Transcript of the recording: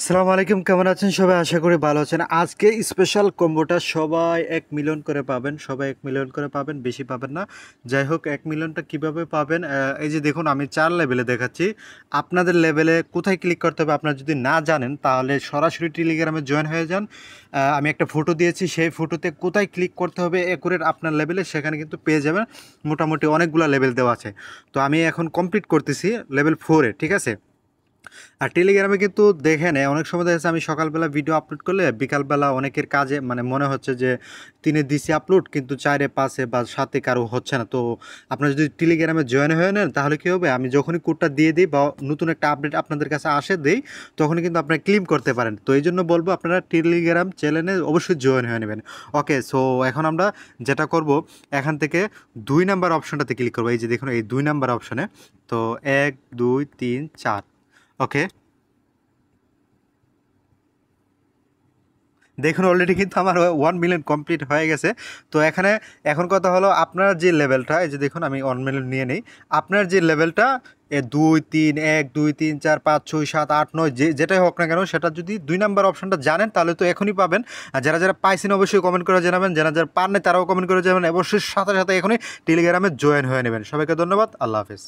আসসালামু আলাইকুম, কেমন আছেন সবাই? আশা করি ভালো আছেন। আজকে স্পেশাল কম্বোটা সবাই 1 মিলিয়ন করে পাবেন। সবাই 1 মিলিয়ন করে পাবেন, বেশি পাবেন না। যাই হোক, 1 মিলিয়নটা কীভাবে পাবেন? এই যে দেখুন, আমি 4 লেভেলে দেখাচ্ছি। আপনাদের লেভেলে কোথায় ক্লিক করতে হবে আপনারা যদি না জানেন, তাহলে সরাসরি টেলিগ্রামে জয়েন হয়ে যান। আমি একটা ফটো দিয়েছি, সেই ফটোতে কোথায় ক্লিক করতে হবে একুরেট আপনার লেভেলে, সেখানে কিন্তু পেয়ে যাবেন। মোটামুটি অনেকগুলো লেভেল দেওয়া আছে। তো আমি এখন কমপ্লিট করতেছি লেভেল 4-এ, ঠিক আছে? আর টেলিগ্রামে কিন্তু দেখেন অনেক সময় দেখা যাচ্ছে আমি সকালবেলা ভিডিও আপলোড করলে বিকালবেলা অনেকের কাজে মানে মনে হচ্ছে যে 3-এ দিছি আপলোড, কিন্তু 4-এ 5-এ বা 7-এ কারো হচ্ছে না। তো আপনারা যদি টেলিগ্রামে জয়েন হয়ে নেন, তাহলে কী হবে, আমি যখনই কোডটা দিয়ে দিই বা নতুন একটা আপডেট আপনাদের কাছে আসে দেই, তখনই কিন্তু আপনারা ক্লেম করতে পারেন। তো এই জন্য বলবো আপনারা টেলিগ্রাম চ্যানেলে অবশ্যই জয়েন হয়ে নেবেন। ওকে, সো এখন আমরা যেটা করব, এখান থেকে 2 নাম্বার অপশনটাতে ক্লিক করবো। এই যে দেখুন, এই 2 নাম্বার অপশনে। তো 1 2 3 4। ওকে, দেখুন অলরেডি কিন্তু আমার 1 মিলিয়ন কমপ্লিট হয়ে গেছে। তো এখানে এখন কথা হলো, আপনার যে লেভেলটা, এই যে দেখুন আমি 1 মিলিয়ন নিয়ে নেই। আপনার যে লেভেলটা 2 3 1 2 3 4 5 6 7 8 9 যেটাই হোক না কেন, সেটা যদি 2 নাম্বার অপশনটা জানেন তাহলে তো এখনই পাবেন। আর যারা যারা পাইছেন অবশ্যই কমেন্ট করে জানাবেন, যারা যারা পান নাই তারাও কমেন্ট করে জানাবেন। অবশ্যই সাথে সাথে এখনই টেলিগ্রামে জয়েন হয়ে নেবেন। সবাইকে ধন্যবাদ, আল্লাহ হাফেজ।